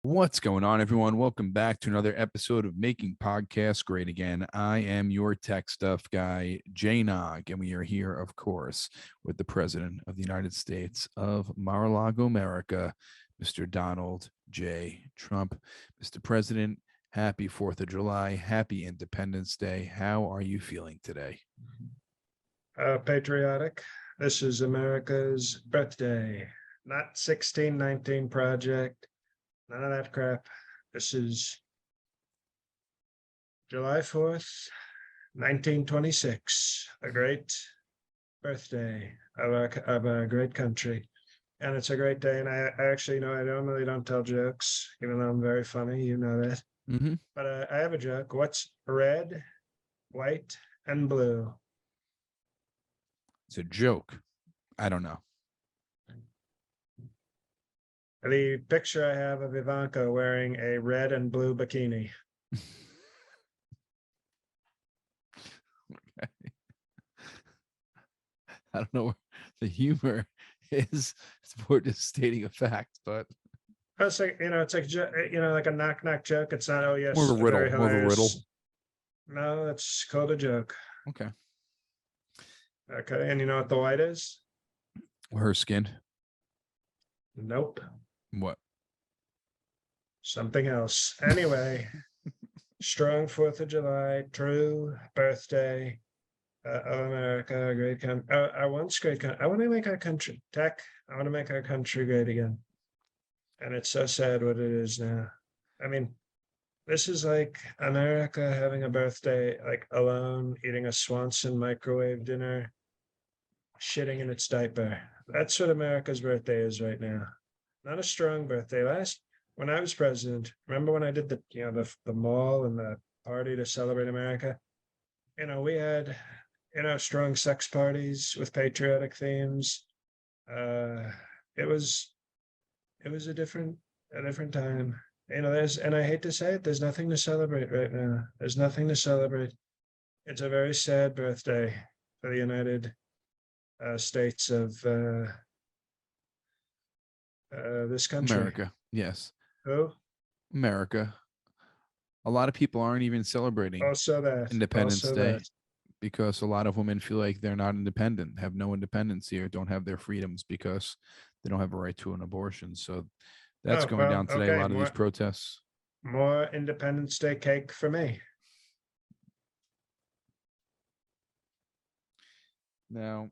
What's going on, everyone? Welcome back to another episode of Making Podcasts Great Again. I am your tech stuff guy, Jay Nog, and we are here, of course, with the President of the United States of Mar-a-Lago, America, Mr. Donald J. Trump. Mr. President, happy 4th of July. Happy Independence Day. How are you feeling today? Patriotic. This is America's birthday, not 1619 Project. None of that crap. This is July 4th, 1926, a great birthday of our great country. And it's a great day. And I actually know I normally don't tell jokes, even though I'm very funny. You know that. Mm-hmm. But I have a joke. What's red, white, and blue? It's a joke. I don't know. The picture I have of Ivanka wearing a red and blue bikini. I don't know where the humor is. It's more just stating a fact, but It's like, it's like, like a knock knock joke. It's not, oh yes, more of a riddle. very More of a riddle. hilarious. No, it's called a joke. Okay. Okay, and you know what the white is? Her skin. Nope, What? something else. Anyway, strong 4th of July, true birthday of America, great country. Our once great country. I want to make our country tech. I want to make our country great again. And it's so sad what it is now. I mean, this is like America having a birthday, like alone, eating a Swanson microwave dinner, shitting in its diaper. That's what America's birthday is right now. Not a strong birthday. When I was president, remember when I did the mall and the party to celebrate America? We had strong sex parties with patriotic themes. It was a different time. And I hate to say it, there's nothing to celebrate right now. There's nothing to celebrate. It's a very sad birthday for the United States of this country. America. Yes. Who? America. A lot of people aren't even celebrating Independence Day because a lot of women feel like they're not independent, have no independence here, don't have their freedoms because they don't have a right to an abortion. So that's going down today. Okay, a lot of these protests. More Independence Day cake for me. Now,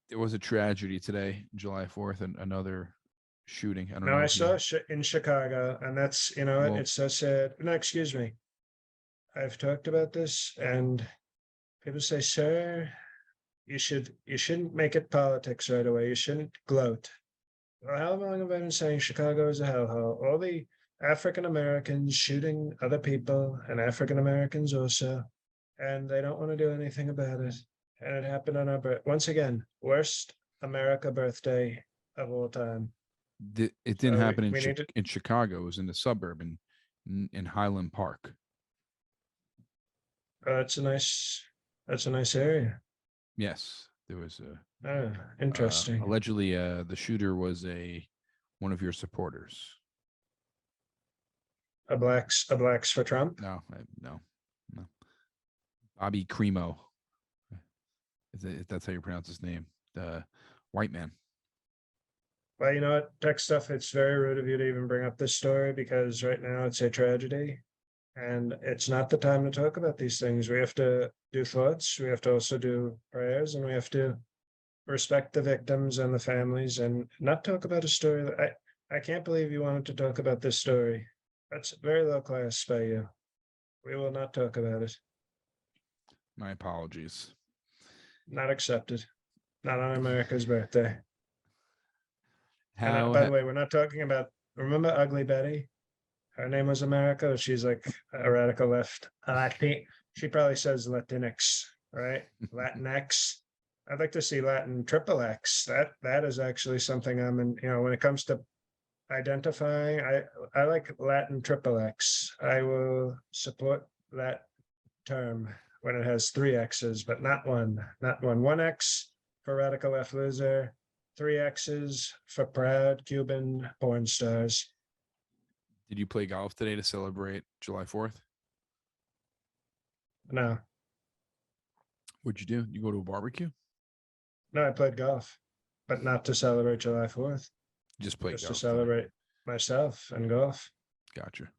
there was a tragedy today, July 4th, and another shooting. I don't know. I saw in Chicago, and that's it's so sad. No, excuse me. I've talked about this, and people say, "Sir, you shouldn't make it politics right away. You shouldn't gloat." Well, how long have I been saying Chicago is a hellhole? All the African Americans shooting other people, and African Americans also, and they don't want to do anything about it. And it happened on our once again, worst America birthday of all time. It didn't happen in Chicago. It was in the suburb in Highland Park. That's a nice area. Yes, there was a interesting. Allegedly, the shooter was one of your supporters. A blacks for Trump? No. Bobby Cremo. If that's how you pronounce his name, the white man. Well, you know what, tech stuff, it's very rude of you to even bring up this story because right now it's a tragedy and it's not the time to talk about these things. We have to do thoughts, we have to also do prayers, and we have to respect the victims and the families and not talk about a story that I can't believe you wanted to talk about this story. That's very low class by you. We will not talk about it. My apologies. Not accepted. Not on America's birthday. By the way, we're not talking about, remember Ugly Betty? Her name was America. She's like a radical left. She probably says Latinx, right? Latinx. I'd like to see Latin triple X. That is actually something I'm in, when it comes to identifying, I like Latin triple X. I will support that term when it has 3 X's, but not one. One X for radical left loser, Three X's for proud Cuban porn stars. Did you play golf today to celebrate July 4th? No, What'd you do? You go to a barbecue? no, I played golf, but not to celebrate July 4th, You just played just to golf today. celebrate myself and golf. Gotcha.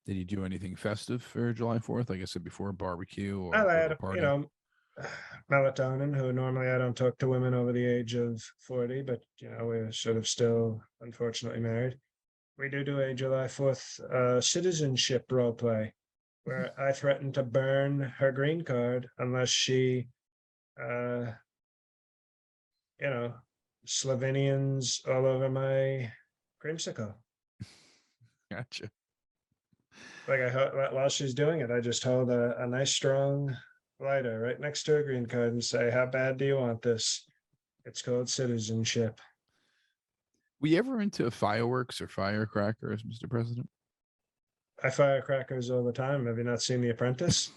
Did you do anything festive for July 4th? Like I said before, barbecue or I go to a had, party? melatonin, who normally I don't talk to women over the age of 40, but, we're sort of still unfortunately married. We do a July 4th citizenship role play where I threatened to burn her green card unless she, uh, Slovenians all over my creamsicle. Gotcha. Like while she's doing it, I just hold a nice strong lighter right next to her green card and say, "How bad do you want this?" It's called citizenship. Were you ever into fireworks or firecrackers, Mr. President? I fire crackers all the time. Have you not seen The Apprentice?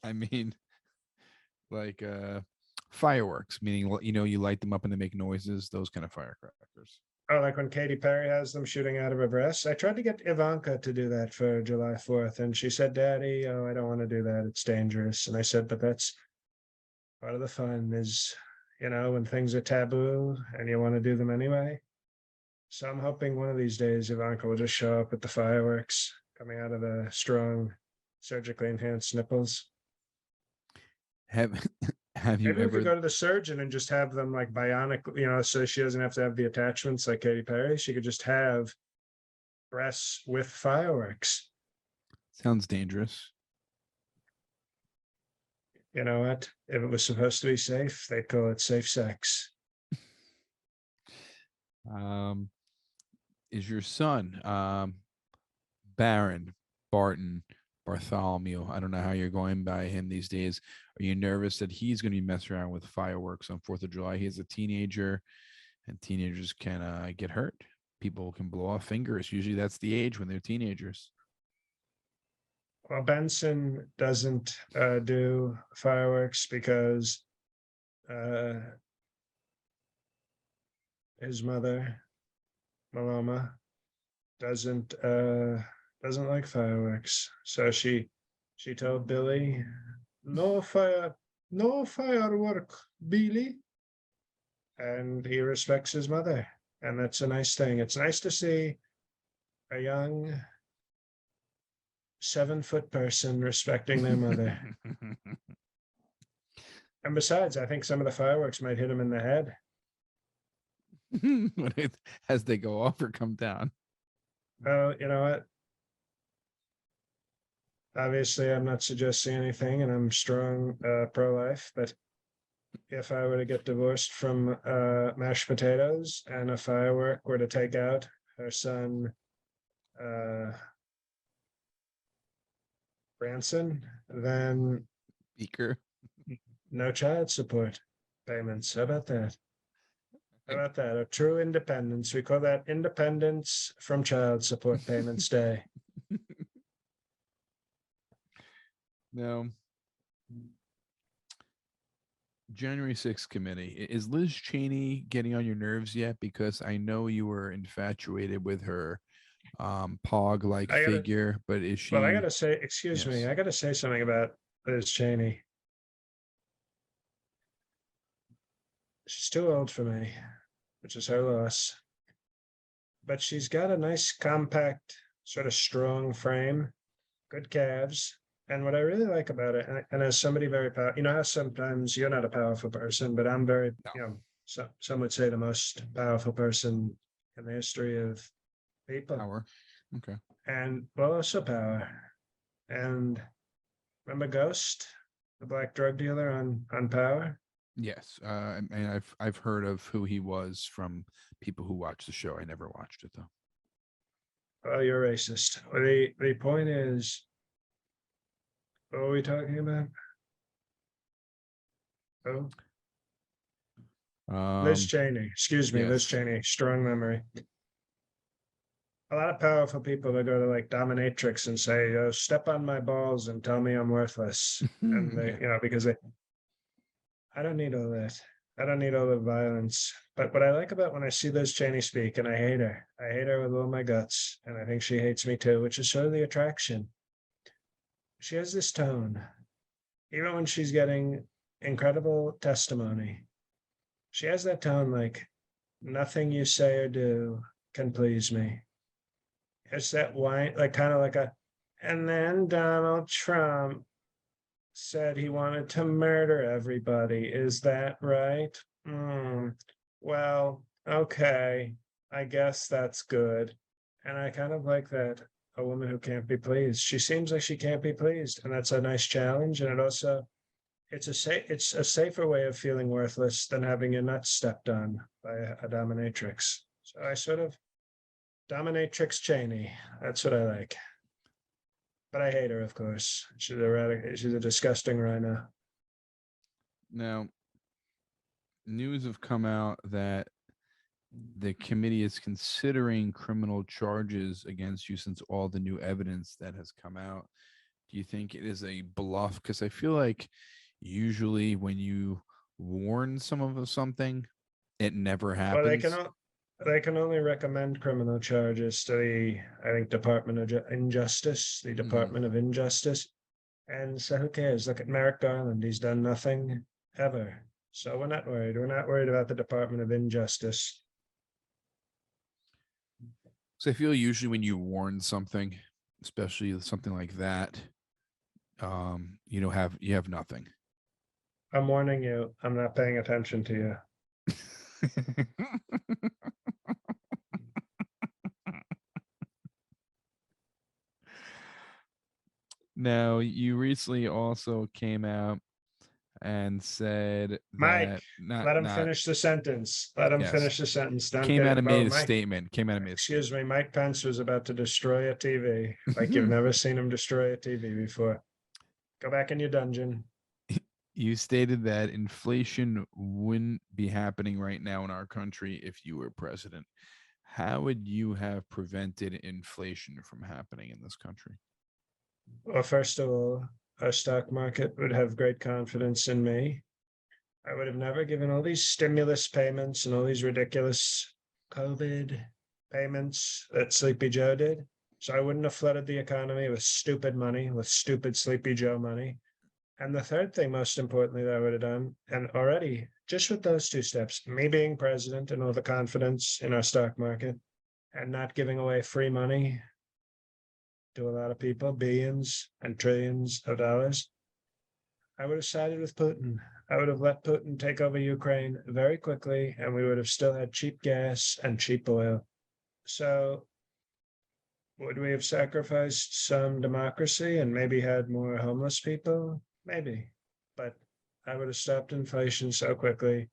I mean, like fireworks, meaning you light them up and they make noises. Those kind of firecrackers. Oh, like when Katy Perry has them shooting out of her breasts. I tried to get Ivanka to do that for July 4th, and she said, "Daddy, oh, I don't want to do that. It's dangerous." And I said, "But that's part of the fun is, when things are taboo and you want to do them anyway." So I'm hoping one of these days Ivanka will just show up with the fireworks coming out of the strong, surgically enhanced nipples. Have Have you Maybe we ever? could go to the surgeon and just have them like bionic, so she doesn't have to have the attachments like Katy Perry. She could just have breasts with fireworks. Sounds dangerous. You know what? If it was supposed to be safe, they'd call it safe sex. Is your son Baron Barton Bartholomew? I don't know how you're going by him these days. Are you nervous that he's going to be messing around with fireworks on 4th of July? He's a teenager, and teenagers can get hurt. People can blow off fingers. Usually, that's the age when they're teenagers. Well, Benson doesn't do fireworks because uh, his mother, Maloma, doesn't like fireworks. So she told Billy, no firework, Billy. And he respects his mother. And that's a nice thing. It's nice to see a young 7-foot person respecting their mother. And besides, I think some of the fireworks might hit him in the head. As they go off or come down. Well, you know what? Obviously, I'm not suggesting anything, and I'm strong pro-life. But if I were to get divorced from mashed potatoes and a firework were to take out her son, Branson, then Beaker. no child support payments. How about that? How about that? A true independence. We call that Independence from Child Support Payments Day. No. January 6th committee. Is Liz Cheney getting on your nerves yet? Because I know you were infatuated with her pog-like figure, but is she? Well, I gotta say, excuse me, I gotta say something about Liz Cheney. She's too old for me, which is her loss. But she's got a nice, compact, sort of strong frame, good calves. And what I really like about it, and as somebody very powerful, how sometimes you're not a powerful person, but I'm very, some would say the most powerful person in the history of people. Power. Okay. And well, also power. And remember Ghost, the black drug dealer on Power? Yes, and I've heard of who he was from people who watch the show. I never watched it though. Oh, you're racist. The point is, what are we talking about? Oh, Liz Cheney. Excuse me, Liz yes. Cheney. Strong memory. A lot of powerful people that go to like dominatrix and say, "Oh, step on my balls and tell me I'm worthless," and they, because I don't need all that. I don't need all the violence. But what I like about when I see Liz Cheney speak, and I hate her with all my guts, and I think she hates me too, which is sort of the attraction. She has this tone, even when she's getting incredible testimony. She has that tone like, nothing you say or do can please me. It's that whine, like kind of like a, and then Donald Trump said he wanted to murder everybody. Is that right? Well, okay. I guess that's good. And I kind of like that. A woman who can't be pleased. She seems like she can't be pleased, and that's a nice challenge. And it also, it's a safer way of feeling worthless than having your nuts stepped on by a dominatrix. So I sort of dominatrix Cheney. That's what I like. But I hate her, of course. She's a disgusting rhino. Now, news have come out that the committee is considering criminal charges against you since all the new evidence that has come out. Do you think it is a bluff? Because I feel like usually when you warn someone of something, it never Well, happens. they can only recommend criminal charges to the, I think, Department of Injustice, the Mhm. Department of Injustice. And so who cares? Look at Merrick Garland. He's done nothing ever. So we're not worried. We're not worried about the Department of Injustice. So I feel usually when you warn something, especially something like that, you have nothing. I'm warning you, I'm not paying attention to you. Now, you recently also came out and said Mike, that not let him not finish the sentence. Let him yes, finish the sentence. Don't came get out it. and Oh, made a Mike, statement. Came out and made a excuse me. statement. Mike Pence was about to destroy a TV like you've never seen him destroy a TV before. Go back in your dungeon. You stated that inflation wouldn't be happening right now in our country if you were president. How would you have prevented inflation from happening in this country? Well, first of all, our stock market would have great confidence in me. I would have never given all these stimulus payments and all these ridiculous COVID payments that Sleepy Joe did. So I wouldn't have flooded the economy with stupid money, with stupid Sleepy Joe money. And the third thing, most importantly, that I would have done, and already just with those two steps, me being president and all the confidence in our stock market and not giving away free money to a lot of people, billions and trillions of dollars, I would have sided with Putin. I would have let Putin take over Ukraine very quickly, and we would have still had cheap gas and cheap oil. So, would we have sacrificed some democracy and maybe had more homeless people? Maybe. But I would have stopped inflation so quickly.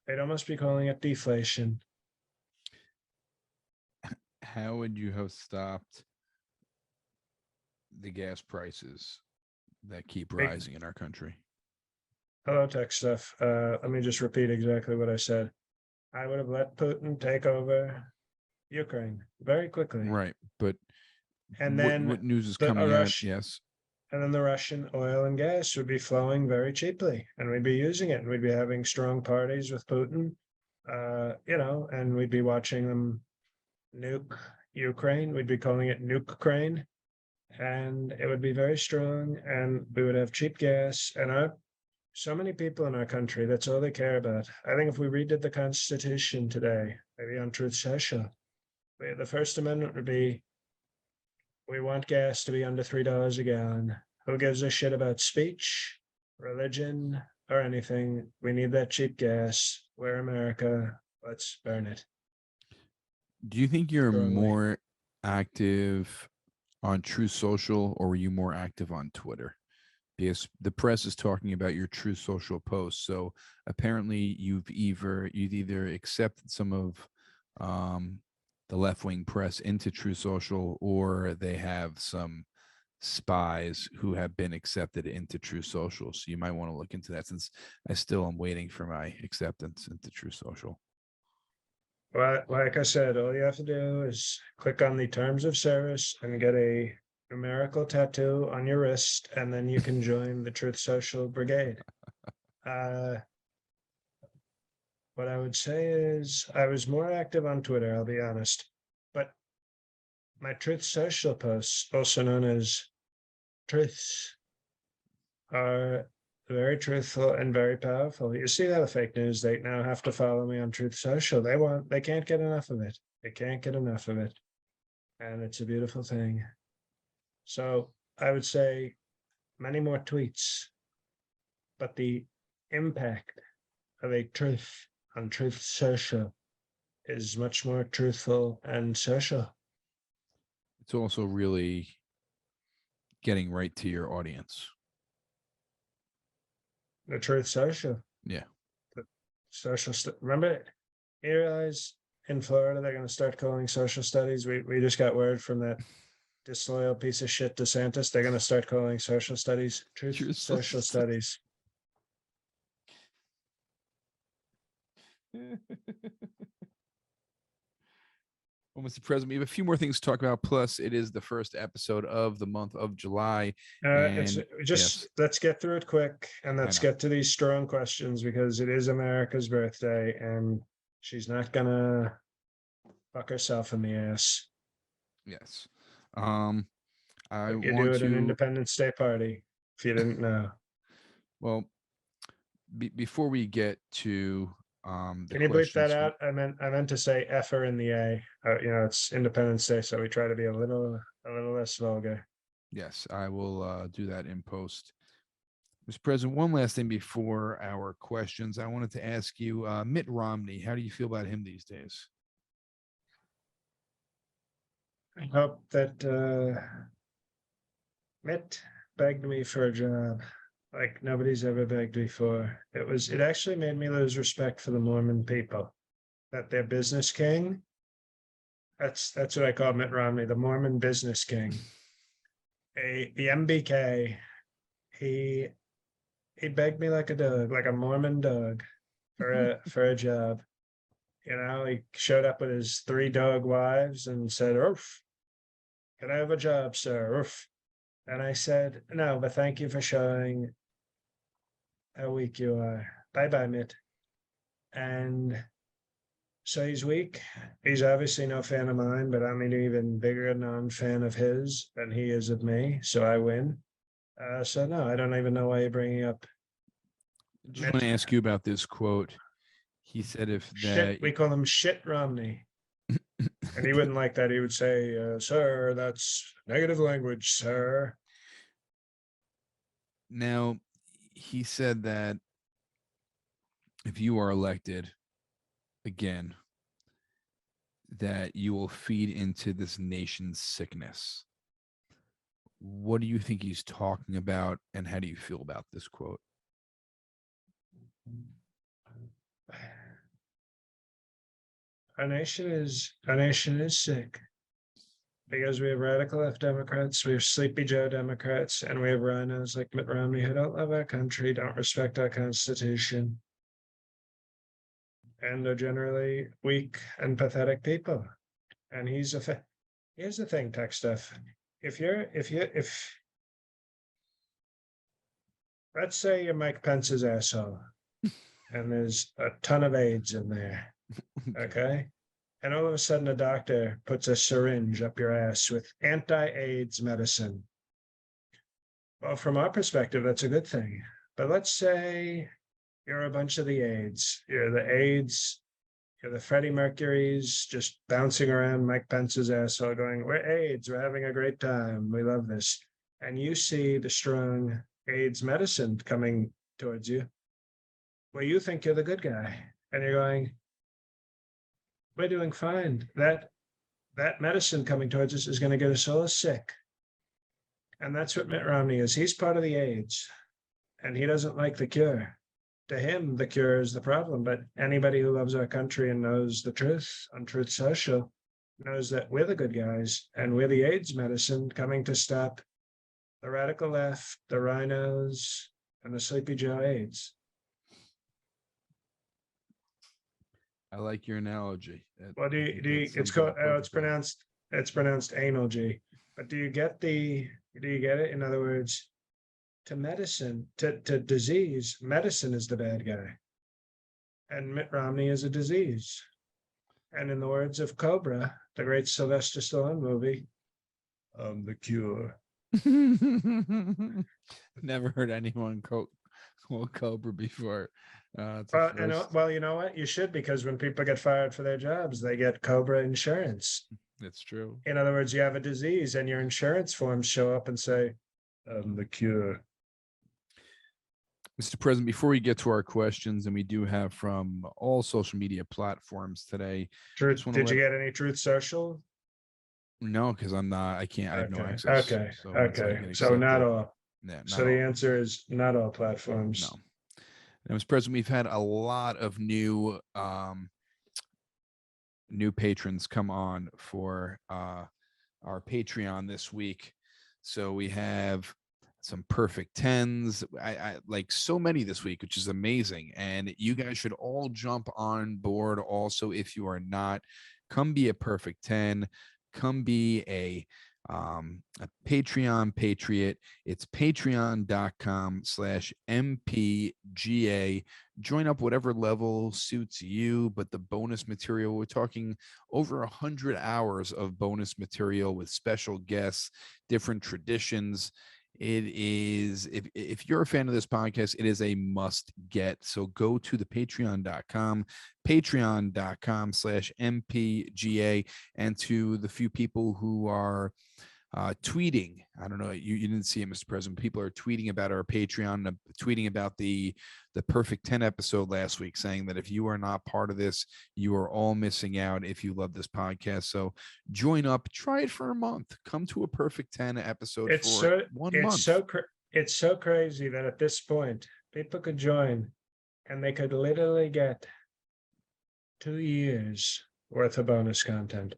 They'd almost be calling it deflation. How would you have stopped the gas prices that keep Big rising in our country? hello, tech stuff. Let me just repeat exactly what I said. I would have let Putin take over Ukraine very quickly. Right, but And what then news is the a coming out? rush Yes. and then the Russian oil and gas would be flowing very cheaply, and we'd be using it, and we'd be having strong parties with Putin, and we'd be watching them nuke Ukraine. We'd be calling it Nuke Ukraine, and it would be very strong, and we would have cheap gas. And so many people in our country, that's all they care about. I think if we redid the Constitution today, maybe on Truth Social, the First Amendment would be, we want gas to be under $3 a gallon. Who gives a shit about speech, religion, or anything? We need that cheap gas. We're America. Let's burn it Do you think you're strongly. more active on True Social or were you more active on Twitter? Because the press is talking about your True Social posts. So apparently you've either accepted some of the left wing press into True Social, or they have some spies who have been accepted into True Social. So you might want to look into that since I still am waiting for my acceptance into True Social. Well, like I said, all you have to do is click on the terms of service and get a numerical tattoo on your wrist, and then you can join the Truth Social Brigade. Uh, what I would say is I was more active on Twitter, I'll be honest. But my Truth Social posts, also known as Truths, are very truthful and very powerful. You see that the fake news, they now have to follow me on Truth Social. They can't get enough of it. They can't get enough of it. And it's a beautiful thing. So I would say many more tweets, but the impact of a truth on Truth Social is much more truthful and social. It's also really getting right to your audience. The Truth Social. Yeah. The remember, you realize in Florida they're going to start calling social studies. We just got word from that disloyal piece of shit DeSantis. They're going to start calling social studies Truth Social Studies. Well, Mr. President, we have a few more things to talk about. Plus, it is the first episode of the month of July. It's And just yes, let's get through it quick and I let's know. get to these strong questions because it is America's birthday and she's not gonna fuck herself in the ass. Yes. I Like you do want at an to, Independence Day party, if you didn't know. well, before we get to the Can you bleep that questions, out? I meant to say F her in the A. It's Independence Day, so we try to be a little less vulgar. yes, I will do that in post. Mr. President, one last thing before our questions. I wanted to ask you, Mitt Romney, how do you feel about him these days? I hope that Mitt begged me for a job like nobody's ever begged me for. It actually made me lose respect for the Mormon people. That their business king. That's what I call Mitt Romney, the Mormon business king. The MBK. He he begged me like a dog, like a Mormon dog, for a job. He showed up with his 3 dog wives and said, "Oof, can I have a job, sir? Oof." And I said, "No, but thank you for showing how weak you are. Bye bye, Mitt." And so he's weak. He's obviously no fan of mine, but I'm an even bigger non-fan of his than he is of me. So I win. So no, I don't even know why you're bringing up Just want Mitt. to ask you about this quote. He said, if Shit, that, we call him Shit Romney. And he wouldn't like that. He would say, "Sir, that's negative language, sir." now he said that if you are elected again, that you will feed into this nation's sickness. What do you think he's talking about, and how do you feel about this quote? Our nation is sick because we have radical left Democrats, we have Sleepy Joe Democrats, and we have rhinos like Mitt Romney who don't love our country, don't respect our Constitution, and are generally weak and pathetic people. And here's the thing, tech stuff. If let's say you're Mike Pence's asshole, and there's a ton of AIDS in there, okay? And all of a sudden, a doctor puts a syringe up your ass with anti-AIDS medicine. Well, from our perspective, that's a good thing. But let's say you're a bunch of the AIDS. You're the AIDS, you're the Freddie Mercury's just bouncing around Mike Pence's asshole going, "We're AIDS, we're having a great time, we love this." And you see the strong AIDS medicine coming towards you. Well, you think you're the good guy. And you're going, "We're doing fine. That medicine coming towards us is going to get us all sick." And that's what Mitt Romney is. He's part of the AIDS, and he doesn't like the cure. To him, the cure is the problem. But anybody who loves our country and knows the truth on Truth Social knows that we're the good guys, and we're the AIDS medicine coming to stop the radical left, the rhinos, and the Sleepy Joe AIDS. I like your analogy. Well, I think do that you sums it's it up called perfectly. it's pronounced anal G. But do you get it? In other words, to medicine, to disease, medicine is the bad guy. and Mitt Romney is a disease. And in the words of Cobra, the great Sylvester Stallone movie, I'm the cure. Never heard anyone quote Cobra before. It's a first. Well, you know what? You should, because when people get fired for their jobs, they get Cobra insurance. It's true. In other words, you have a disease and your insurance forms show up and say, I'm the cure. Mr. President, before we get to our questions, and we do have from all social media platforms today. Truth, did you get any Truth Social? No, because I'm not. I can't. I have no Okay. access. Okay. So Okay. So not all. Yeah. Not So all. the answer is not all platforms. No. And Mr. President, we've had a lot of new patrons come on for our Patreon this week. So we have some perfect 10s. I like so many this week, which is amazing. And you guys should all jump on board. Also, if you are not, come be a perfect 10. Come be a Patreon patriot. It's patreon.com/mpga. Join up whatever level suits you, but the bonus material, we're talking over 100 hours of bonus material with special guests, different traditions. It is, if you're a fan of this podcast, it is a must get. So go to the patreon.com/mpga. And to the few people who are tweeting, I don't know, you didn't see it, Mr. President. People are tweeting about our Patreon, tweeting about the perfect 10 episode last week, saying that if you are not part of this, you are all missing out if you love this podcast. So join up, try it for a month, come to a perfect 10 episode for 1 month. It's so crazy that at this point people could join and they could literally get 2 years worth of bonus content.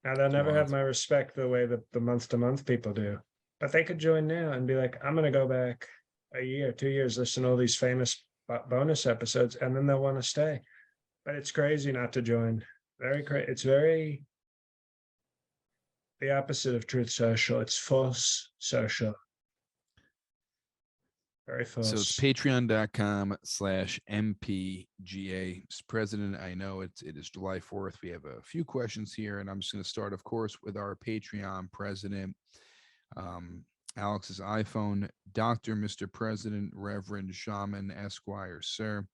Now they'll never have my respect the way that the month-to-month people do, but they could join now and be like, I'm going to go back a year, 2 years, listen to all these famous bonus episodes, and then they'll want to stay. But it's crazy not to join. Very crazy. It's very the opposite of Truth Social. It's false social. Very false. So it's patreon.com/mpga. Mr. President, I know it is July 4th. We have a few questions here, and I'm just going to start, of course, with our Patreon president, Alex's iPhone. Dr. Mr. President, Reverend Shaman, Esquire, sir.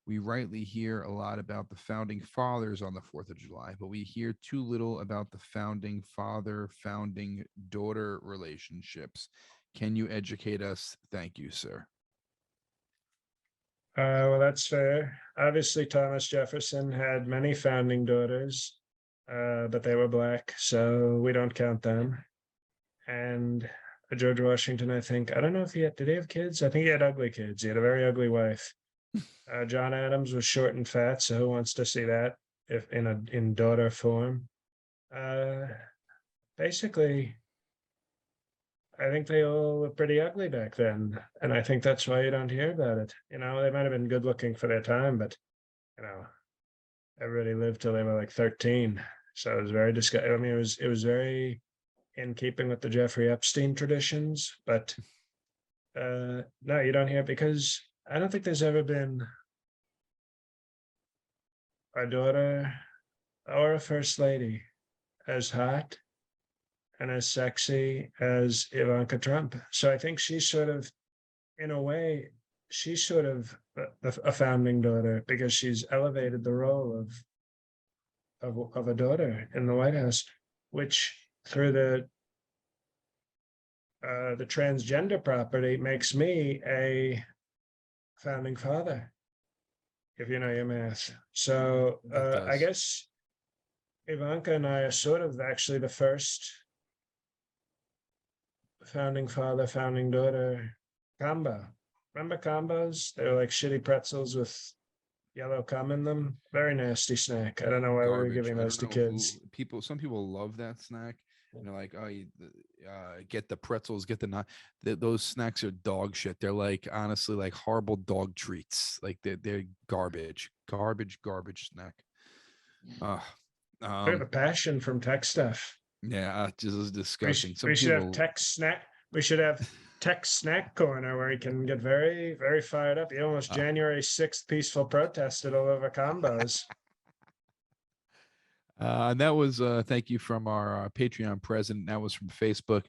We rightly hear a lot about the founding fathers on the 4th of July, but we hear too little about the founding father, founding daughter relationships. Can you educate us? Thank you, sir. Well, that's fair. Obviously, Thomas Jefferson had many founding daughters, but they were black, so we don't count them. And George Washington, I don't know if did he have kids? I think he had ugly kids. He had a very ugly wife. John Adams was short and fat, so who wants to see that if in daughter form? Basically, I think they all were pretty ugly back then. And I think that's why you don't hear about it. They might have been good looking for their time, but everybody lived till they were like 13. So it was very disgusting. I mean, it was very in keeping with the Jeffrey Epstein traditions, but no, you don't hear it because I don't think there's ever been a daughter or a first lady as hot and as sexy as Ivanka Trump. So I think she's sort of, in a way, she's sort of a founding daughter because she's elevated the role of a daughter in the White House, which through the transgender property makes me a founding father, if you know your math. So I guess Ivanka and I are sort of actually the first founding father, founding daughter combo. Remember combos? They were like shitty pretzels with yellow cum in them. Very nasty snack. I don't know why we were giving those to kids. Some people love that snack. And they're like, oh, get the pretzels, get those snacks are dog shit. They're like, honestly, like horrible dog treats. Like they're garbage snack. We have a passion from tech stuff. Yeah, just disgusting. We should have tech snack. We should have tech snack corner where he can get very, very fired up. He almost January 6th peaceful protested all over combos. And that was thank you from our Patreon president. That was from Facebook.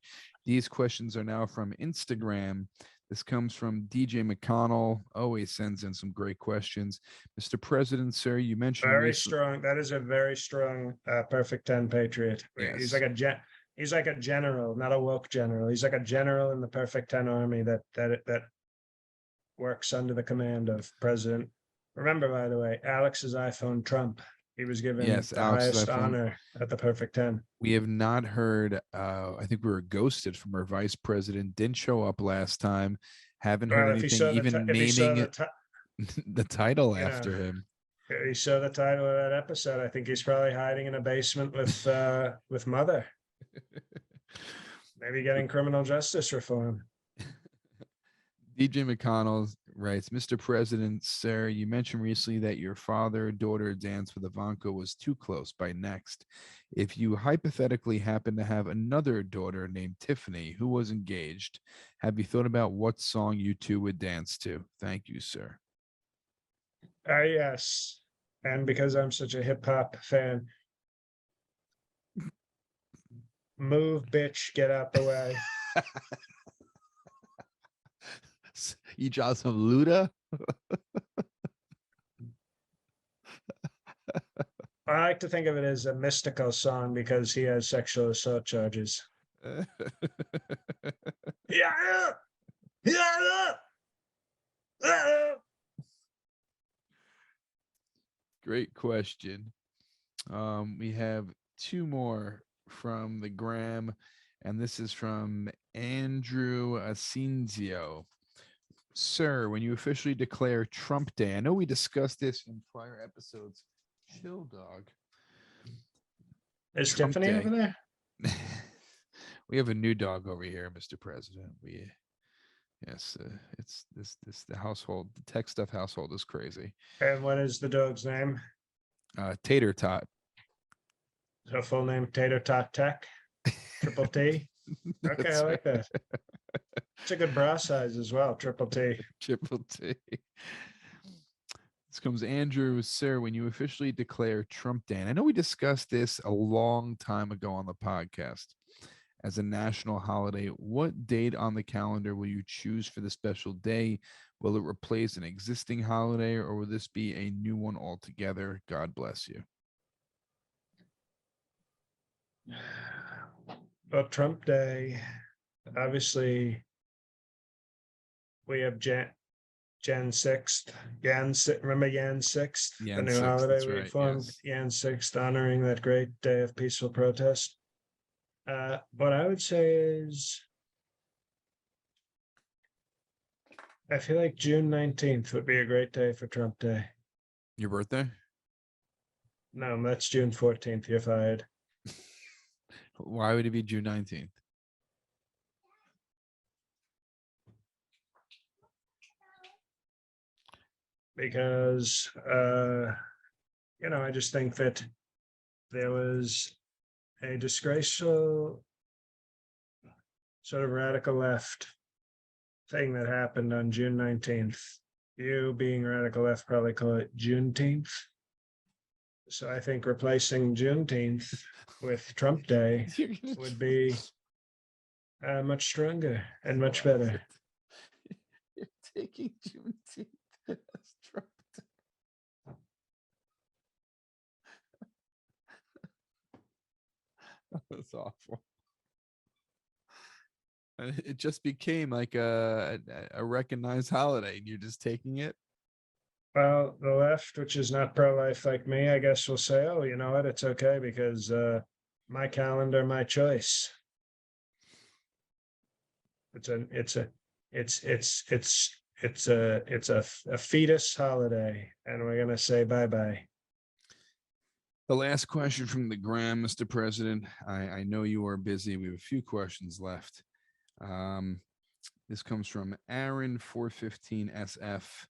These questions are now from Instagram. This comes from DJ McConnell. Always sends in some great questions. Mr. President, sir, you mentioned Very strong. That is a very strong perfect 10 patriot. Yes. He's like a general, not a woke general. He's like a general in the perfect 10 army that works under the command of President. Remember, by the way, Alex's iPhone Trump. He was given the highest honor at the perfect 10. We have not heard. I think we were ghosted from our vice president. Didn't show up last time. Haven't heard anything, even naming the title after him. You saw the title of that episode. I think he's probably hiding in a basement with Mother. Maybe getting criminal justice reform. DJ McConnell writes, Mr. President, sir, you mentioned recently that your father-daughter dance with Ivanka was too close by next. If you hypothetically happen to have another daughter named Tiffany who was engaged, have you thought about what song you two would dance to? Thank you, sir. Yes. And because I'm such a hip-hop fan, move, bitch, get out the way. You draw some Luda? I like to think of it as a mystical song because he has sexual assault charges. Yeah. Great question. We have two more from the gram, and this is from Andrew Asensio. Sir, when you officially declare Trump Day, I know we discussed this in prior episodes. Chill, dog. Is Trump Tiffany Day over there? We have a new dog over here, Mr. President. Yes, it's the household, the tech stuff household is crazy. And what is the dog's name? Tater Tot. So full name Tater Tot Tech, Triple T. Okay, I like that. It's a good bra size as well, Triple T. Triple T. This comes Andrew, sir, when you officially declare Trump Day. And I know we discussed this a long time ago on the podcast as a national holiday. What date on the calendar will you choose for the special day? Will it replace an existing holiday, or will this be a new one altogether? God bless you. Well, Trump Day, obviously, we have Jan 6th. Remember Jan 6th? The new holiday we formed, yes. Jan 6th, honoring that great day of peaceful protest. What I would say is, I feel like June 19th would be a great day for Trump Day. Your birthday? No, that's June 14th. You're fired. Why would it be June 19th? Because, I just think that there was a disgraceful sort of radical left thing that happened on June 19th. You being radical left probably call it Juneteenth. So I think replacing Juneteenth with Trump Day would be much stronger and much better. You're taking Juneteenth as Trump Day. That's awful. And it just became like a recognized holiday, and you're just taking it. Well, the left, which is not pro-life like me, I guess will say, "Oh, you know what? It's okay because my calendar, my choice." It's a fetus holiday, and we're gonna say bye-bye. The last question from the gram, Mr. President. I know you are busy. We have a few questions left. This comes from Aaron 415 SF.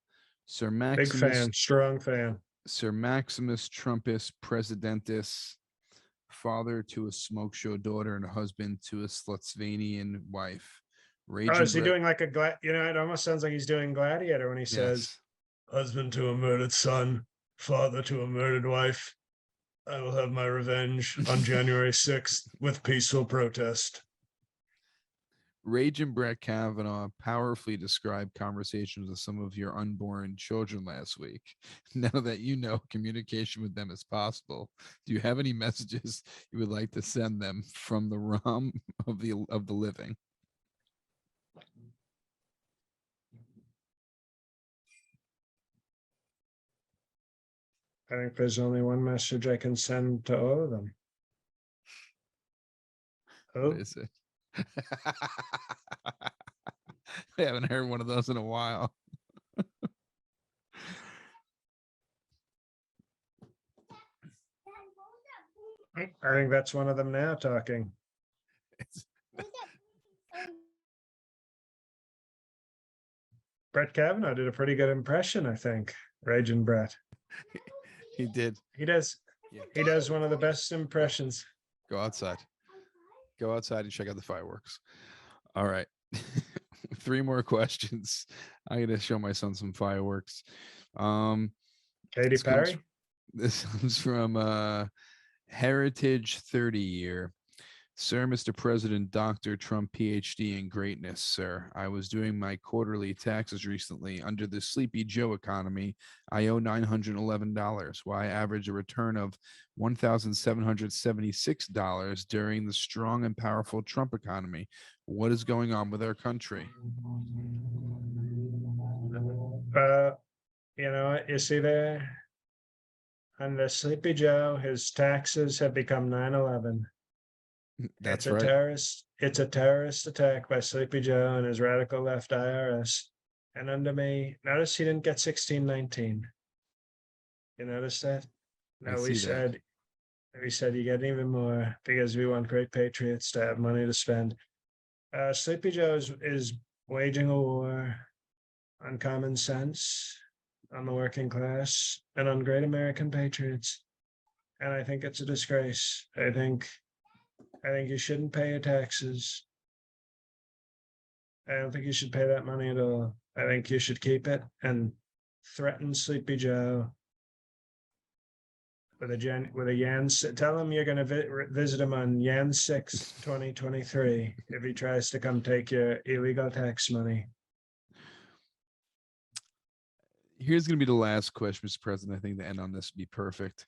Sir Maximus, big fan, strong fan. Sir Maximus Trumpus Presidentis, father to a smoke show daughter and a husband to a Slutsvanian wife. Oh, Raging is he Brett. doing like a it almost sounds like he's doing Gladiator when he says, Yes. husband to a murdered son, father to a murdered wife. I will have my revenge on January 6th with peaceful protest. Raging Brett Kavanaugh powerfully described conversations with some of your unborn children last week. Now that you know communication with them is possible, do you have any messages you would like to send them from the realm of the living? I think there's only one message I can send to all of them. What Oh, is it? I haven't heard one of those in a while. I think that's one of them now talking. It's- Brett Kavanaugh did a pretty good impression, I think. Raging Brett. he did. He does. Yeah. He does one of the best impressions. Go outside. Go outside and check out the fireworks. All right. 3 more questions. I gotta show my son some fireworks. Katy This comes, Perry. this comes from Heritage 30 Year. Sir, Mr. President, Dr. Trump, PhD in greatness, sir. I was doing my quarterly taxes recently. Under the Sleepy Joe economy, I owe $911, while I average a return of $1,776 during the strong and powerful Trump economy. What is going on with our country? You know what you see there? Under Sleepy Joe, his taxes have become 9/11. That's It's a right. terrorist attack by Sleepy Joe and his radical left IRS. And under me, notice he didn't get 1619. You notice that? I No, see that. we said you get even more because we want great patriots to have money to spend. Sleepy Joe is waging a war on common sense, on the working class, and on great American patriots. And I think it's a disgrace. I think you shouldn't pay your taxes. I don't think you should pay that money at all. I think you should keep it and threaten Sleepy Joe with a Yan. Tell him you're going to visit him on Yan 6, 2023 if he tries to come take your illegal tax money. Here's going to be the last question, Mr. President. I think the end on this would be perfect.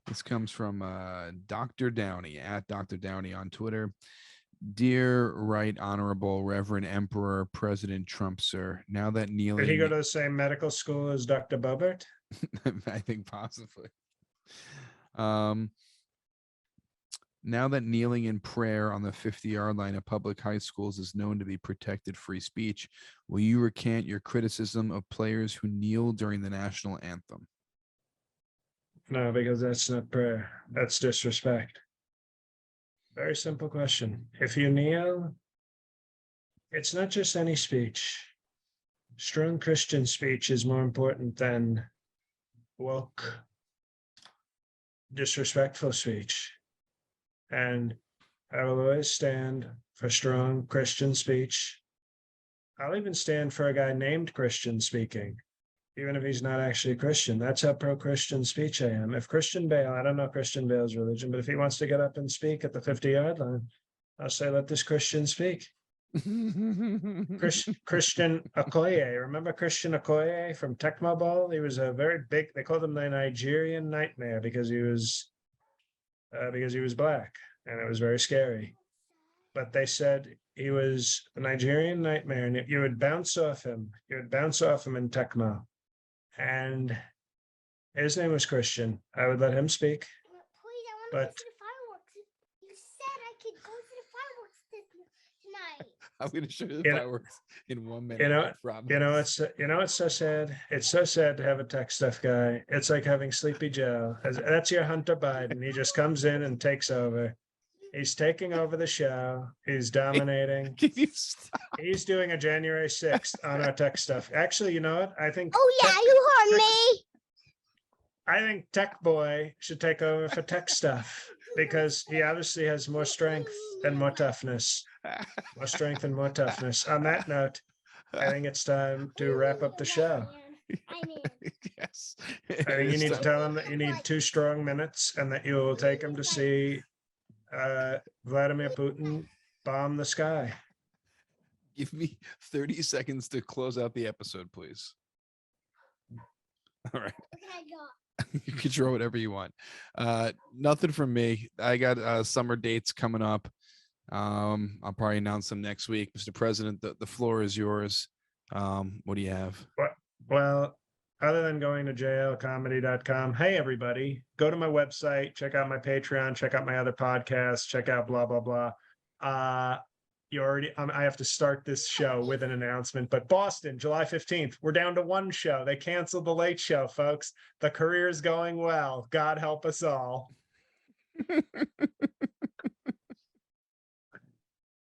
This comes from Dr. Downey, at Dr. Downey on Twitter. Dear Right Honorable Reverend Emperor President Trump, sir, now that kneeling... Did he go to the same medical school as Dr. Bobert? I think possibly. Now that kneeling in prayer on the 50-yard line of public high schools is known to be protected free speech, will you recant your criticism of players who kneel during the national anthem? No, because that's not prayer. That's disrespect. Very simple question. If you kneel, it's not just any speech. Strong Christian speech is more important than woke, disrespectful speech. And I will always stand for strong Christian speech. I'll even stand for a guy named Christian speaking, even if he's not actually Christian. That's how pro-Christian speech I am. If Christian Bale, I don't know Christian Bale's religion, but if he wants to get up and speak at the 50-yard line, I'll say, let this Christian speak. Christian Okoye. Remember Christian Okoye from Tecmo Bowl? He was a very big, they called him the Nigerian Nightmare because he was black, and it was very scary. But they said he was a Nigerian Nightmare, and you would bounce off him. You would bounce off him in Tecmo. And his name was Christian. I would let him speak. Please, I want to But- go to the fireworks. You said I could go to the fireworks tonight. I'm going to show you the You know- fireworks in 1 minute. You know- I promise. It's so sad. It's so sad to have a tech stuff guy. It's like having Sleepy Joe. That's your Hunter Biden. He just comes in and takes over. He's taking over the show. He's dominating. Can you stop? He's doing a January 6th on our tech stuff. Actually, you know what? I think Oh yeah, you heard me. Tech Boy should take over for tech stuff because he obviously has more strength and more toughness. More strength and more toughness. On that note, I think it's time to wrap up the show. Yes. I think you need to tell him that you need 2 strong minutes and that you will take him to see Vladimir Putin bomb the sky. Give me 30 seconds to close out the episode, please. All right. You can draw whatever you want. Nothing from me. I got summer dates coming up. I'll probably announce them next week. Mr. President, the floor is yours. What do you have? Well, other than going to jlcomedy.com, hey, everybody, go to my website, check out my Patreon, check out my other podcasts, check out blah, blah, blah. You already, I have to start this show with an announcement, but Boston, July 15th, we're down to 1 show. They canceled the late show, folks. The career's going well. God help us all.